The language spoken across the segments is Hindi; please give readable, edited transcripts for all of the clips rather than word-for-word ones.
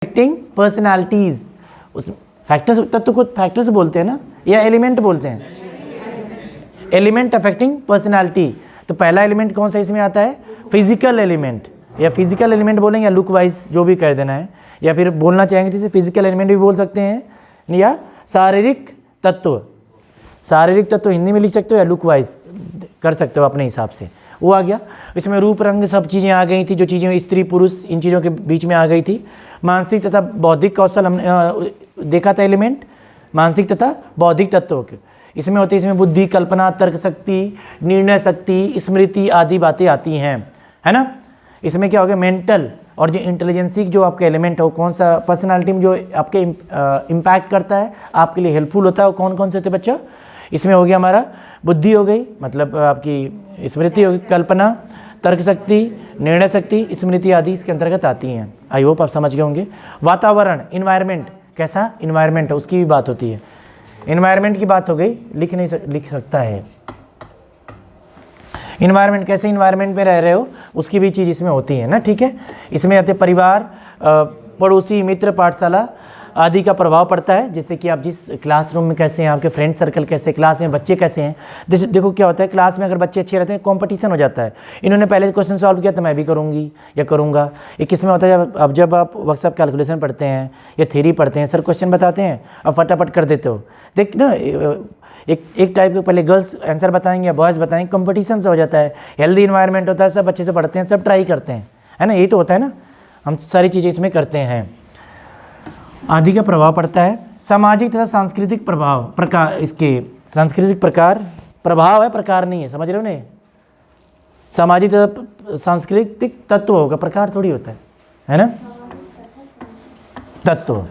अफेक्टिंग पर्सनालिटीज, उस फैक्टर्स, तत्व को फैक्टर्स बोलते हैं ना, या एलिमेंट बोलते हैं, एलिमेंट अफेक्टिंग पर्सनालिटी। तो पहला एलिमेंट कौन सा इसमें आता है, फिजिकल एलिमेंट, या फिजिकल एलिमेंट बोलेंगे या लुक वाइज जो भी कह देना है, या फिर बोलना चाहेंगे जैसे फिजिकल एलिमेंट भी बोल सकते हैं, या शारीरिक तत्व, शारीरिक तत्व हिंदी में लिख सकते हो या लुक वाइज कर सकते हो अपने हिसाब से, वो आ गया। इसमें रूप रंग सब चीज़ें आ गई थी, जो चीज़ें स्त्री पुरुष इन चीज़ों के बीच में आ गई थी। मानसिक तथा बौद्धिक कौशल हमने देखा था एलिमेंट, मानसिक तथा बौद्धिक तत्वों के इसमें होते हैं। इसमें बुद्धि, कल्पना, तर्क शक्ति, निर्णय शक्ति, स्मृति आदि बातें आती हैं, है ना। इसमें क्या हो गया, मेंटल और जो इंटेलिजेंसी जो आपका एलिमेंट है वो कौन सा पर्सनालिटी में जो आपके इम्पैक्ट करता है, आपके लिए हेल्पफुल होता है, वो कौन कौन से होते बच्चों। इसमें हो गया हमारा बुद्धि हो गई, मतलब आपकी स्मृति हो गई, कल्पना, तर्क शक्ति, निर्णय शक्ति, स्मृति आदि इसके अंतर्गत आती हैं। आई होप आप समझ गए होंगे। वातावरण, इन्वायरमेंट, कैसा इन्वायरमेंट है उसकी भी बात होती है। इन्वायरमेंट की बात हो गई, लिख सकता है इन्वायरमेंट, कैसे इन्वायरमेंट में रह रहे हो उसकी भी चीज़ इसमें होती है ना, ठीक है। इसमें आते परिवार, पड़ोसी, मित्र, पाठशाला आदि का प्रभाव पड़ता है। जैसे कि आप जिस क्लासरूम में कैसे हैं, आपके फ्रेंड सर्कल कैसे, क्लास में बच्चे कैसे हैं। जैसे देखो क्या होता है, क्लास में अगर बच्चे अच्छे रहते हैं कंपटीशन हो जाता है, इन्होंने पहले क्वेश्चन सॉल्व किया तो मैं भी करूँगी या करूँगा। ये किस में होता है, जब आप वर्कशॉप कैलकुलेशन पढ़ते हैं या थ्योरी पढ़ते हैं, सर क्वेश्चन बताते हैं अब फटाफट कर देते हो, देख ना एक टाइप के पहले गर्ल्स आंसर बताएंगे या बॉयज़ बताएंगे, कंपटीशन से हो जाता है। हेल्दी इन्वायरमेंट होता है, सब अच्छे से पढ़ते हैं, सब ट्राई करते हैं, है ना, यही तो होता है ना, हम सारी चीज़ें इसमें करते हैं। आदि का प्रभाव पड़ता है। सामाजिक तथा सांस्कृतिक प्रभाव, प्रकार, इसके सांस्कृतिक प्रकार, प्रभाव है, प्रकार नहीं है, समझ रहे हो नहीं। सामाजिक तथा सांस्कृतिक तत्व होगा, प्रकार थोड़ी होता है ना। तत्व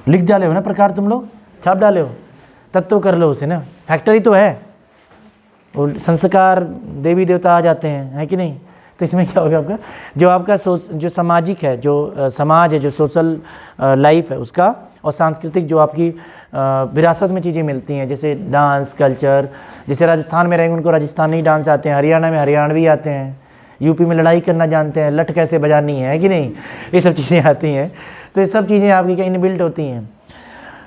लिख डाले हो ना, प्रकार तुम लोग छाप डाले हो, तत्व कर लो उसे ना, फैक्टरी तो है, वो संस्कार देवी देवता आ जाते हैं, है कि नहीं। तो इसमें क्या होगा आपका, जो आपका जो सामाजिक है, जो समाज है, जो सोशल लाइफ है उसका, और सांस्कृतिक जो आपकी विरासत में चीज़ें मिलती हैं, जैसे डांस कल्चर, जैसे राजस्थान में रहेंगे उनको राजस्थानी डांस आते हैं, हरियाणा में हरियाणवी आते हैं, यूपी में लड़ाई करना जानते हैं, लठ कैसे बजानी है कि नहीं, ये सब चीज़ें आती हैं। तो ये सब चीज़ें आपकी क्या इनबिल्ट होती हैं।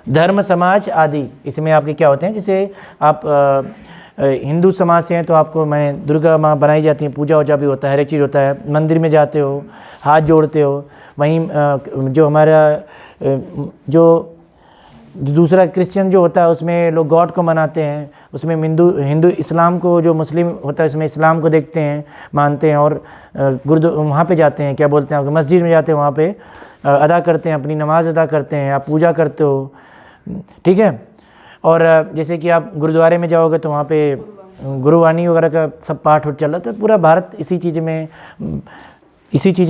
धर्म, समाज आदि इसमें आपके क्या होते हैं, जैसे आप हिंदू समाज से हैं तो आपको मैं दुर्गा माँ बनाई जाती हैं, पूजा वूजा भी होता है, हर एक चीज़ होता है, मंदिर में जाते हो, हाथ जोड़ते हो। वहीं जो हमारा जो दूसरा क्रिश्चियन जो होता है उसमें लोग गॉड को मनाते हैं, उसमें हिंदू इस्लाम को, जो मुस्लिम होता है उसमें इस्लाम को देखते हैं, मानते हैं, और गुरुद्वारा वहाँ पे जाते हैं, क्या बोलते हैं, मस्जिद में जाते हैं, वहाँ पे अदा करते हैं, अपनी नमाज अदा करते हैं, आप पूजा करते हो, ठीक है। और जैसे कि आप गुरुद्वारे में जाओगे तो वहाँ पे गुरुवाणी वगैरह का सब पाठ चल रहा था। पूरा भारत इसी चीज़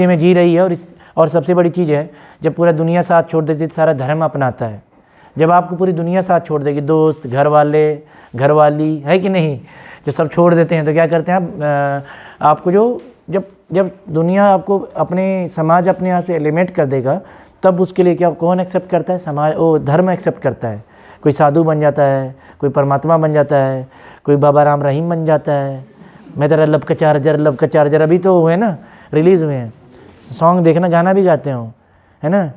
में जी रही है। और सबसे बड़ी चीज़ है, जब पूरा दुनिया साथ छोड़ देती है तो सारा धर्म अपनाता है। जब आपको पूरी दुनिया साथ छोड़ देगी, दोस्त, घर वाले, घरवाली, है कि नहीं, जब सब छोड़ देते हैं तो क्या करते हैं आपको जब दुनिया आपको अपने समाज अपने आप से एलिमिनेट कर देगा, तब उसके लिए क्या कौन एक्सेप्ट करता है, समाज, वो धर्म एक्सेप्ट करता है। कोई साधु बन जाता है, कोई परमात्मा बन जाता है, कोई बाबा राम रहीम बन जाता है। मैं तेरा लब का चार्जर अभी तो हुए ना, रिलीज़ हुए हैं, सॉन्ग देखना, गाना भी गाते हो, है ना,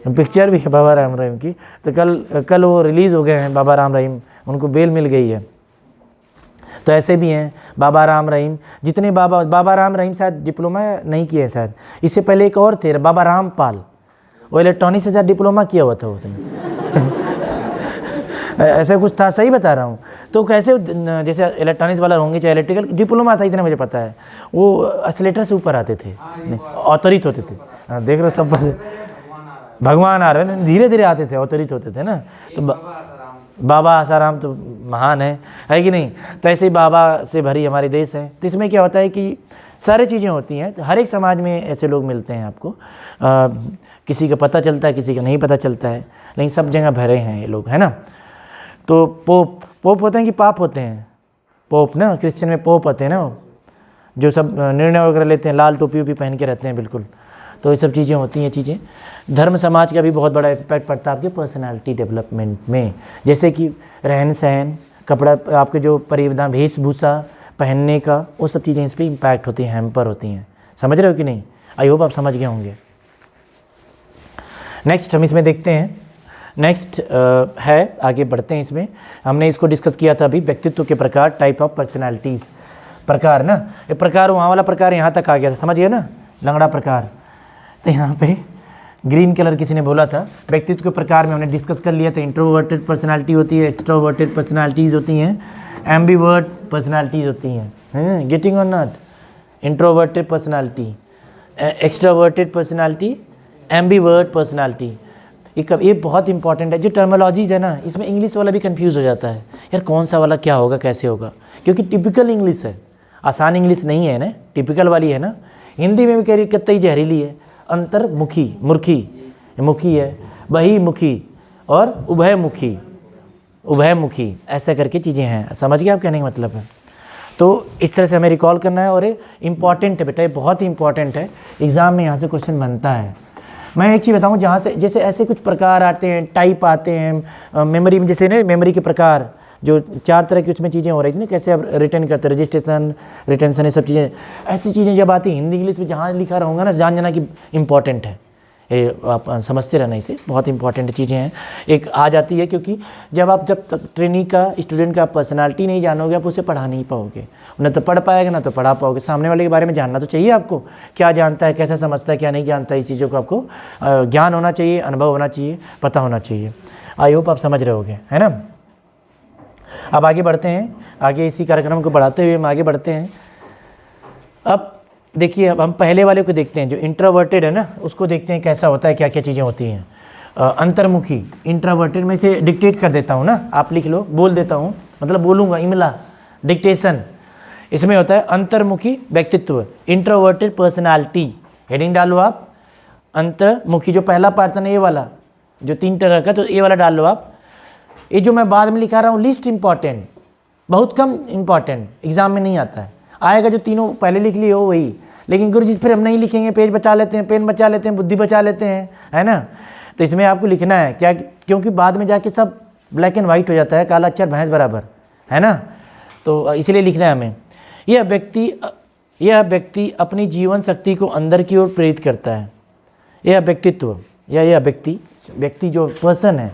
पिक्चर भी है बाबा राम रहीम की। तो कल वो रिलीज़ हो गए हैं बाबा राम रहीम, उनको बेल मिल गई है। तो ऐसे भी हैं बाबा राम रहीम, जितने बाबा राम रहीम शायद डिप्लोमा नहीं किए हैं शायद, इससे पहले एक और थे बाबा रामपाल, वो इलेक्ट्रॉनिक्स से शायद डिप्लोमा किया हुआ था उसने ऐसा कुछ था, सही बता रहा हूँ। तो कैसे, जैसे इलेक्ट्रॉनिक्स वाला होंगे चाहे इलेक्ट्रिकल, डिप्लोमा था, इतना मुझे पता है, वो एक्सीलेटर से ऊपर आते थे, अवतरित होते थे। हाँ देख रहे सब, भगवान आ रहे हैं, धीरे धीरे आते थे, अवतरित होते थे ना। तो बाबा आसाराम तो महान है कि नहीं। तो ऐसे ही बाबा से भरी हमारी देश है। तो इसमें क्या होता है कि सारी चीज़ें होती हैं, तो हर एक समाज में ऐसे लोग मिलते हैं आपको, किसी का पता चलता है, किसी का नहीं पता चलता है, लेकिन सब जगह भरे हैं ये लोग, है ना। तो पोप होते हैं कि पाप होते हैं, पोप ना, क्रिश्चियन में पोप होते हैं ना, जो सब निर्णय वगैरह लेते हैं, लाल टोपी वोपी पहन के रहते हैं बिल्कुल। तो ये सब चीज़ें होती हैं चीज़ें। धर्म समाज का भी बहुत बड़ा इम्पैक्ट पड़ता है आपके पर्सनालिटी डेवलपमेंट में, जैसे कि रहन सहन, कपड़ा, आपके जो परिधान, वेशभूषा पहनने का, वो सब चीज़ें इस पर इम्पैक्ट होती हैं, हैम्पर होती हैं। समझ रहे हो कि नहीं। आई होप आप समझ गए होंगे। नेक्स्ट हम इसमें देखते हैं, नेक्स्ट है, आगे बढ़ते हैं इसमें। हमने इसको डिस्कस किया था अभी, व्यक्तित्व के प्रकार, टाइप ऑफ पर्सनालिटीज़, प्रकार ना, ये प्रकार वहाँ वाला प्रकार यहाँ तक आ गया था, समझिए ना, लंगड़ा प्रकार। तो यहाँ पे ग्रीन कलर किसी ने बोला था, व्यक्तित्व के प्रकार में हमने डिस्कस कर लिया था, इंट्रोवर्टेड पर्सनालिटी होती है, एक्सट्रोवर्टेड पर्सनालिटीज़ होती हैं, एम्बीवर्ट पर्सनालिटीज़ होती हैं, गेटिंग और not, introverted personality, extroverted personality, ambivert personality. ये बहुत इंपॉर्टेंट है। जो टर्मोलॉजीज़ है ना, इसमें इंग्लिश वाला भी कंफ्यूज हो जाता है, यार कौन सा वाला क्या होगा, कैसे होगा, क्योंकि टिपिकल इंग्लिश है, आसान इंग्लिश नहीं है ना, टिपिकल वाली है ना। हिंदी में भी कह रही कतई जहरीली है, अंतर्मुखी, मुखी, मुखी है, बहिमुखी और उभयमुखी, उभयमुखी, ऐसा करके चीज़ें हैं। समझ गए आप कहने का मतलब है? तो इस तरह से हमें रिकॉल करना है, और ये इंपॉर्टेंट है बेटा, ये बहुत ही इंपॉर्टेंट है, एग्ज़ाम में यहाँ से क्वेश्चन बनता है। मैं एक चीज़ बताऊँ, जहाँ से जैसे ऐसे कुछ प्रकार आते हैं, टाइप आते हैं मेमोरी में, जैसे ना मेमोरी के प्रकार, जो 4 तरह की उसमें चीज़ें हो रही थी ना, कैसे आप रिटर्न करते, रजिस्ट्रेशन, रिटेंशन, ये सब चीज़ें, ऐसी चीज़ें जब आती हिंदी इंग्लिश में, जहाँ लिखा रहूँगा ना, जान जाना कि इंपॉर्टेंट है, ये आप समझते रहना, इसे बहुत इंपॉर्टेंट चीज़ें हैं। एक आ जाती है, क्योंकि जब तक ट्रेनिंग का, स्टूडेंट का पर्सनालिटी नहीं जानोगे, आप उसे पढ़ा नहीं पाओगे, न तो पढ़ पाएगा ना तो पढ़ा पाओगे। सामने वाले के बारे में जानना तो चाहिए आपको, क्या जानता है, कैसा समझता है, क्या नहीं जानता है, इस चीज़ों को आपको ज्ञान होना चाहिए, अनुभव होना चाहिए, पता होना चाहिए। आई होप आप समझ रहे होगे, है ना। अब आगे बढ़ते हैं, आगे इसी कार्यक्रम को बढ़ाते हुए हम आगे बढ़ते हैं। अब देखिए, अब हम पहले वाले को देखते हैं, जो इंट्रोवर्टेड है ना, उसको देखते हैं कैसा होता है, क्या क्या चीज़ें होती हैं। अंतर्मुखी, इंट्रोवर्टेड में से डिक्टेट कर देता हूँ ना, आप लिख लो, बोल देता हूँ, मतलब बोलूँगा, इमला, डिक्टेशन। इसमें होता है अंतर्मुखी व्यक्तित्व, इंट्रोवर्टेड पर्सनालिटी, हेडिंग डालो आप, अंतर्मुखी, जो पहला पार्ट है ये वाला, जो 3 तरह का, तो ये वाला डाल लो आप। ये जो मैं बाद में लिखा रहा हूँ, लिस्ट इंपॉर्टेंट, बहुत कम इंपॉर्टेंट, एग्जाम में नहीं आता है, आएगा जो तीनों पहले लिख लिए हो वही, लेकिन गुरुजी फिर हम नहीं लिखेंगे, पेज बचा लेते हैं, पेन बचा लेते हैं, बुद्धि बचा लेते हैं, है ना। तो इसमें आपको लिखना है क्या, क्योंकि बाद में जाके सब ब्लैक एंड वाइट हो जाता है, काला अक्षर भैंस बराबर, है ना। तो इसलिए लिखना है हमें। यह व्यक्ति अपनी जीवन शक्ति को अंदर की ओर प्रेरित करता है। यह व्यक्तित्व या यह व्यक्ति जो पर्सन है,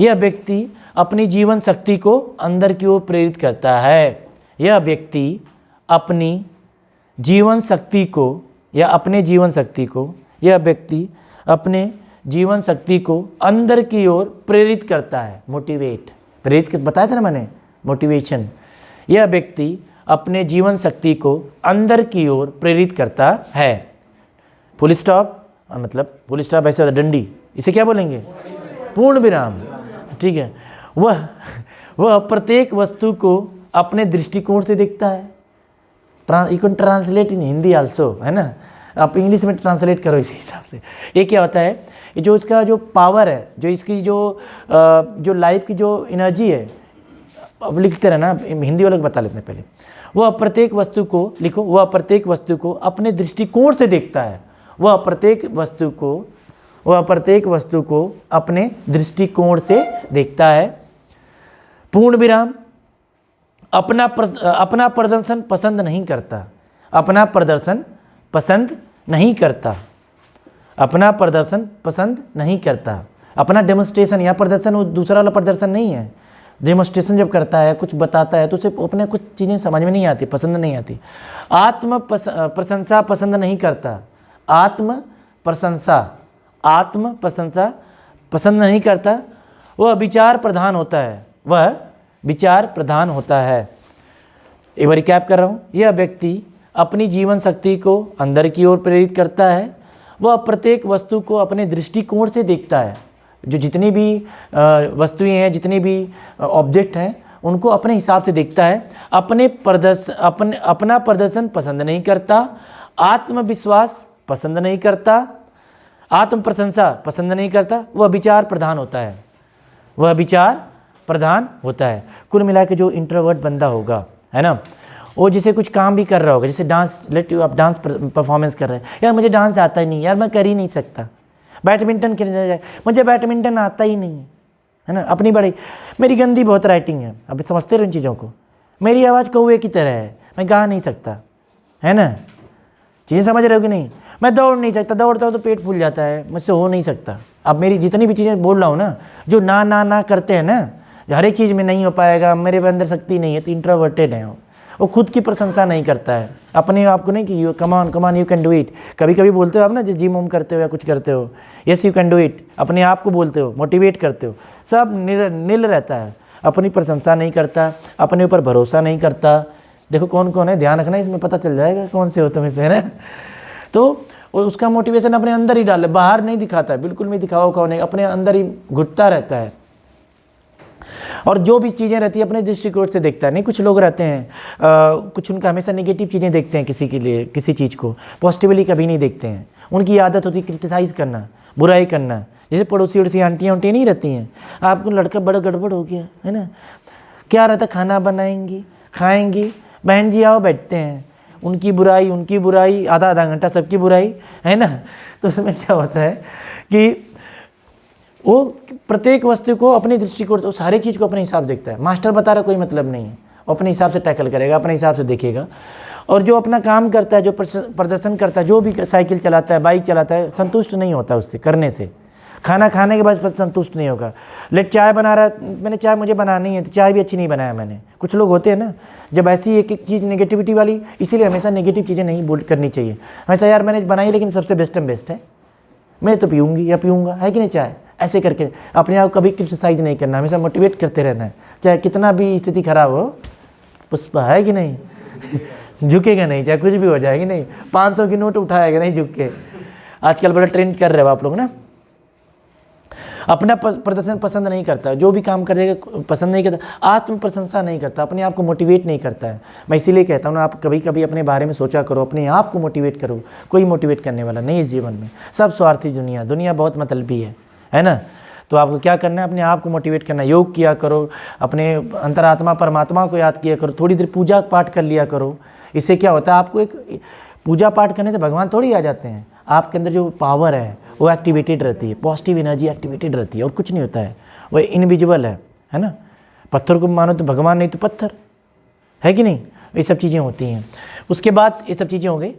यह व्यक्ति अपनी जीवन शक्ति को अंदर की ओर प्रेरित करता है। यह व्यक्ति अपनी जीवन शक्ति को या अपने जीवन शक्ति को, यह व्यक्ति अपने जीवन शक्ति को अंदर की ओर प्रेरित करता है। मोटिवेट, प्रेरित बताया था ना मैंने, मोटिवेशन। यह व्यक्ति अपने जीवन शक्ति को अंदर की ओर प्रेरित करता है। फुल स्टॉप, मतलब फुल स्टॉप ऐसे होता है, डंडी, इसे क्या बोलेंगे, पूर्ण विराम, ठीक है। वह प्रत्येक वस्तु को अपने दृष्टिकोण से देखता है। You can translate in Hindi also, है ना, आप इंग्लिश में ट्रांसलेट करो इसी हिसाब से। ये क्या होता है, जो इसका जो पावर है, जो इसकी जो लाइफ की जो एनर्जी है, अब लिखते रहना, हिंदी वालों को बता लेते हैं पहले। वह प्रत्येक वस्तु को लिखो, वह प्रत्येक वस्तु को अपने दृष्टिकोण से देखता है। वह प्रत्येक वस्तु को अपने दृष्टिकोण से देखता है। पूर्ण विराम, अपना प्रदर्शन पसंद नहीं करता। अपना प्रदर्शन पसंद नहीं करता। अपना प्रदर्शन पसंद नहीं करता। अपना डेमोन्स्ट्रेशन या प्रदर्शन, वो दूसरा वाला प्रदर्शन नहीं है। डेमोन्स्ट्रेशन जब करता है, कुछ बताता है, तो उसे अपने कुछ चीज़ें समझ में नहीं आती, पसंद नहीं आती। आत्म प्रशंसा पसंद नहीं करता। आत्म प्रशंसा पसंद नहीं करता। वह विचार प्रधान होता है। वह विचार प्रधान होता है। एक बार रिकैप कर रहा हूँ। यह व्यक्ति अपनी जीवन शक्ति को अंदर की ओर प्रेरित करता है। वह प्रत्येक वस्तु को अपने दृष्टिकोण से देखता है। जो जितनी भी वस्तुएं हैं, जितने भी ऑब्जेक्ट हैं, उनको अपने हिसाब से देखता है। अपना प्रदर्शन पसंद नहीं करता। आत्मविश्वास पसंद नहीं करता। आत्म प्रशंसा पसंद नहीं करता। वह विचार प्रधान होता है। वह विचार प्रधान होता है। कुल मिला के जो इंट्रोवर्ट बंदा होगा, है ना, वो जैसे कुछ काम भी कर रहा होगा, जैसे डांस, आप डांस परफॉर्मेंस कर रहे हैं, यार मुझे डांस आता ही नहीं, यार मैं कर ही नहीं सकता। बैडमिंटन खेलने जाए, मुझे बैडमिंटन आता ही नहीं, है ना, अपनी बड़ी, मेरी गंदी बहुत राइटिंग है। अब समझते रहो इन चीज़ों को। मेरी आवाज़ कौवे की तरह है, मैं गा नहीं सकता, है ना, चीज़ें समझ रहे हो कि नहीं। मैं दौड़ नहीं सकता, दौड़ता हूँ तो पेट फूल जाता है, मुझसे हो नहीं सकता। अब मेरी जितनी भी चीज़ें बोल रहा हूँ ना, जो ना ना ना करते हैं ना, हर एक चीज़ में नहीं हो पाएगा, मेरे अंदर शक्ति नहीं है, तो इंट्रोवर्टेड है वो खुद की प्रशंसा नहीं करता है, अपने आप को नहीं कि you come on you can do it. कभी कभी बोलते हो आप ना, जिस जिम वम करते हो या कुछ करते हो, yes you can do it, अपने आप को बोलते हो, मोटिवेट करते हो, सब नील रहता है, अपनी प्रशंसा नहीं करता, अपने ऊपर भरोसा नहीं करता। देखो कौन कौन है, ध्यान रखना, इसमें पता चल जाएगा कौन से हो तुम इसे, है ना। तो उसका मोटिवेशन अपने अंदर ही डाले, बाहर नहीं दिखाता है, बिल्कुल नहीं दिखावा उखावा नहीं, अपने अंदर ही घुटता रहता है। और जो भी चीज़ें रहती है अपने दृष्टिकोण से देखता है। नहीं, कुछ लोग रहते हैं कुछ उनका हमेशा नेगेटिव चीज़ें देखते हैं, किसी के लिए किसी चीज़ को पॉजिटिवली कभी नहीं देखते हैं। उनकी आदत होती है क्रिटिसाइज़ करना, बुराई करना। जैसे पड़ोसी उड़ोसी आंटियाँ उंटियाँ नहीं रहती हैं, आपको लड़का बड़ा गड़बड़ हो गया है ना, क्या रहता, खाना बनाएंगी खाएंगी, बहन जी आओ बैठते हैं, उनकी बुराई आधा आधा घंटा सबकी बुराई, है ना। तो उसमें क्या होता है कि वो प्रत्येक वस्तु को अपनी दृष्टिकोण, तो सारी चीज़ को अपने हिसाब से देखता है। मास्टर बता रहा कोई मतलब नहीं है, अपने हिसाब से टैकल करेगा, अपने हिसाब से देखेगा। और जो अपना काम करता है, जो प्रदर्शन करता है, जो भी साइकिल चलाता है, बाइक चलाता है, संतुष्ट नहीं होता उससे करने से। खाना खाने के बाद संतुष्ट नहीं होगा। लेट चाय बना रहा है, मैंने चाय मुझे बनानी है, तो चाय भी अच्छी नहीं बनाया मैंने। कुछ लोग होते हैं ना, जब ऐसी एक एक चीज़ नेगेटिविटी वाली, इसीलिए हमेशा नेगेटिव चीज़ें नहीं बोल करनी चाहिए। हमेशा यार मैंने बनाई लेकिन सबसे बेस्ट है, मैं तो पीऊँगी या पीऊँगा, है कि नहीं चाय, ऐसे करके अपने आप कभी क्रिटिसाइज नहीं करना, हमेशा मोटिवेट करते रहना है, चाहे कितना भी स्थिति खराब हो। पुष्पा है कि नहीं झुकेगा नहीं, चाहे कुछ भी हो जाएगी नहीं, 500 की नोट उठाएगा नहीं झुक के। आजकल बड़ा ट्रेंड कर रहे हो आप लोग ना। अपना प्रदर्शन पसंद नहीं करता, जो भी काम करेगा पसंद नहीं करता, आत्म प्रशंसा नहीं करता, अपने आप को मोटिवेट नहीं करता है। मैं इसीलिए कहता हूँ ना, आप कभी कभी अपने बारे में सोचा करो, अपने आप को मोटिवेट करो। कोई मोटिवेट करने वाला नहीं इस जीवन में, सब स्वार्थी दुनिया बहुत मतलबी है ना। तो आपको क्या करना है, अपने आप को मोटिवेट करना। योग किया करो, अपने अंतरात्मा परमात्मा को याद किया करो, थोड़ी देर पूजा पाठ कर लिया करो। इससे क्या होता है, आपको एक पूजा पाठ करने से भगवान थोड़ी आ जाते हैं, आपके अंदर जो पावर है वो एक्टिवेटेड रहती है, पॉजिटिव एनर्जी एक्टिवेटेड रहती है, और कुछ नहीं होता है, वो इनविजिबल है ना। पत्थर को मानो तो भगवान, नहीं तो पत्थर, है कि नहीं। ये सब चीज़ें होती हैं। उसके बाद ये सब चीज़ें हो गई।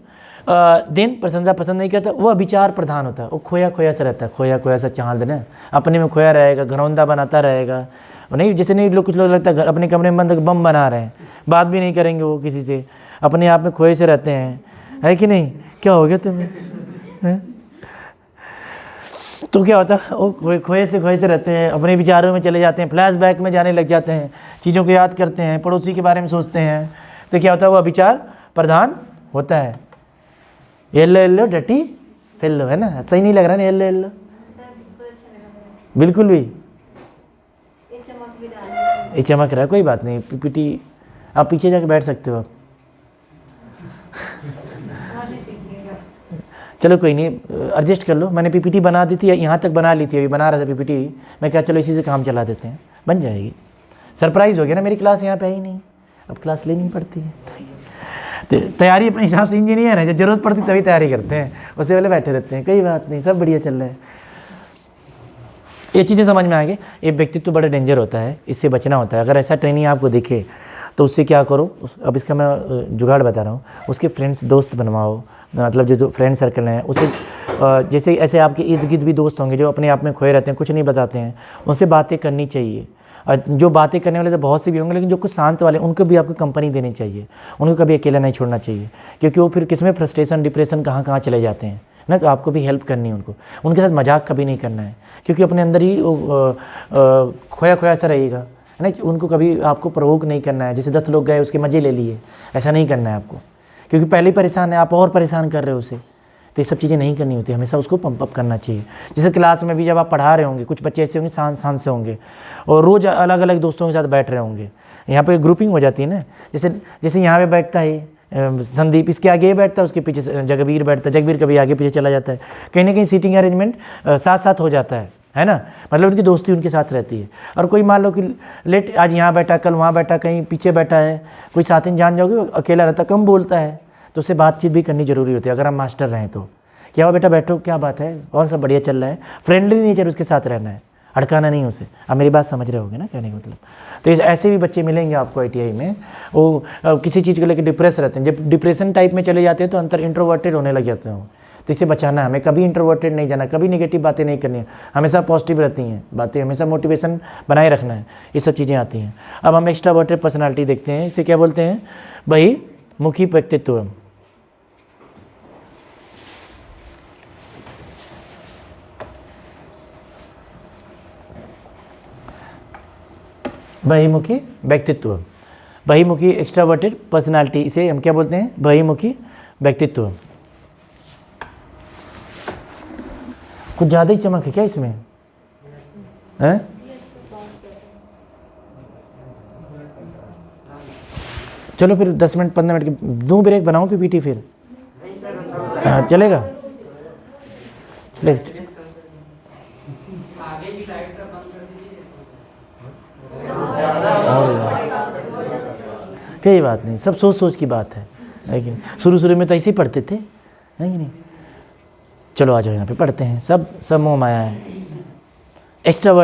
दिन प्रशंसा पसंद नहीं करता, वो विचार प्रधान होता है, वो खोया सा रहता है, खोया सा चांद ना, अपने में खोया रहेगा, घरौंदा बनाता रहेगा। नहीं, जैसे नहीं लोग, कुछ लोग लगता है अपने कमरे में बंद बम बना रहे हैं, बात भी नहीं करेंगे वो किसी से, अपने आप में खोए से रहते हैं, है कि नहीं। क्या हो गया तुम्हें, तो क्या होता है, वो खोए से रहते हैं, अपने विचारों में चले जाते हैं, फ्लैशबैक में जाने लग जाते हैं, चीज़ों को याद करते हैं, पड़ोसी के बारे में सोचते हैं। तो क्या होता है, वह विचार प्रधान होता है। येल्लो डटी फेल्लो, है ना। सही नहीं लग रहा ना येल्लो, बिल्कुल भी ये चमक रहा है, कोई बात नहीं। पीपीटी आप पीछे जाके बैठ सकते हो आप। चलो कोई नहीं, एडजस्ट कर लो। मैंने पीपीटी बना दी थी, यहाँ तक बना ली थी, अभी बना रहा था पीपीटी। मैं क्या, चलो इसी से काम चला देते हैं, बन जाएगी। सरप्राइज़ हो गया ना, मेरी क्लास यहाँ पे ही नहीं, अब क्लास लेनी पड़ती है। तैयारी अपने हिसाब से, इंजीनियर है, जब जरूरत पड़ती तभी तैयारी करते हैं, उससे पहले बैठे रहते हैं। कोई बात नहीं, सब बढ़िया चल रहा है। ये चीज़ें समझ में आ गई। ये व्यक्तित्व बड़ा डेंजर होता है, इससे बचना होता है। अगर ऐसा ट्रेनिंग आपको दिखे तो उससे क्या करो, अब इसका मैं जुगाड़ बता रहा हूँ। उसके फ्रेंड्स दोस्त बनवाओ, मतलब जो फ्रेंड सर्कल हैं उसे, जैसे ऐसे आपके इर्द गिर्द भी दोस्त होंगे जो अपने आप में खोए रहते हैं, कुछ नहीं बताते हैं, उनसे बातें करनी चाहिए। और जो बातें करने वाले तो बहुत से भी होंगे, लेकिन जो कुछ शांत वाले, उनको भी आपको कंपनी देनी चाहिए, उनको कभी अकेला नहीं छोड़ना चाहिए। क्योंकि वो फिर किसमें फ्रस्ट्रेशन डिप्रेशन कहाँ चले जाते हैं ना। तो आपको भी हेल्प करनी है उनको, उनके साथ मजाक कभी नहीं करना है, क्योंकि अपने अंदर ही खोया सा रहेगा, है ना। उनको कभी आपको प्रोवोक नहीं करना है, जैसे 10 लोग गए उसके मज़े ले लिए, ऐसा नहीं करना है आपको, क्योंकि पहले ही परेशान है, आप और परेशान कर रहे हो उसे। तो ये सब चीज़ें नहीं करनी होती, हमेशा उसको पंप अप करना चाहिए। जैसे क्लास में भी जब आप पढ़ा रहे होंगे, कुछ बच्चे ऐसे होंगे शांत से होंगे, और रोज़ अलग अलग दोस्तों के साथ बैठ रहे होंगे, यहाँ पे ग्रुपिंग हो जाती है ना। जैसे यहाँ पे बैठता है संदीप, इसके आगे ही बैठता है, उसके पीछे जगबीर बैठता है, जगबीर कभी आगे पीछे चला जाता है, कहीं ना कहीं सीटिंग अरेंजमेंट साथ साथ हो जाता है ना। मतलब उनकी दोस्ती उनके साथ रहती है। और कोई मान लो कि लेट आज यहाँ बैठा, कल वहाँ बैठा, कहीं पीछे बैठा है, कोई साथ ही जान जाओगे, अकेला रहता, कम बोलता है, तो उससे बातचीत भी करनी जरूरी होती है। अगर हम मास्टर रहें तो क्या हुआ बेटा, बैठो, क्या बात है, और सब बढ़िया चल रहा है, फ्रेंडली नेचर उसके साथ रहना है, अड़काना नहीं उसे। अब मेरी बात समझ रहे होगे ना कहने का मतलब। तो ऐसे भी बच्चे मिलेंगे आपको आईटीआई में, वो किसी चीज़ को लेकर डिप्रेस रहते हैं। जब डिप्रेशन टाइप में चले जाते हैं तो अंतर इंट्रोवर्टेड होने लग जाते हैं, तो इसे बचाना है हमें, कभी इंट्रोवर्टेड नहीं जाना, कभी नेगेटिव बातें नहीं करनी है, हमेशा पॉजिटिव रहती हैं बातें, हमेशा मोटिवेशन बनाए रखना है, ये सब चीज़ें आती हैं। अब हम एक्स्ट्रावर्टेड पर्सनालिटी देखते हैं, इसे क्या बोलते हैं, बहिर्मुखी व्यक्तित्व। बहिर्मुखी व्यक्तित्व, बहिर्मुखी एक्स्ट्रावर्टेड पर्सनालिटी, इसे हम क्या बोलते हैं, बहिर्मुखी व्यक्तित्व। कुछ ज़्यादा ही चमक है क्या इसमें, हैं? चलो फिर 10 मिनट 15 मिनट की दूँ ब्रेक, बनाऊँ पीपीटी फिर चलेगा? चलेगा। कोई बात नहीं, सब सोच सोच की बात है कि नहीं? शुरू शुरू में तो ऐसे ही पढ़ते थे, है कि नहीं? चलो आ जाओ यहाँ पे पढ़ते हैं, सब मोह माया है। एक्स्ट्रावर्ट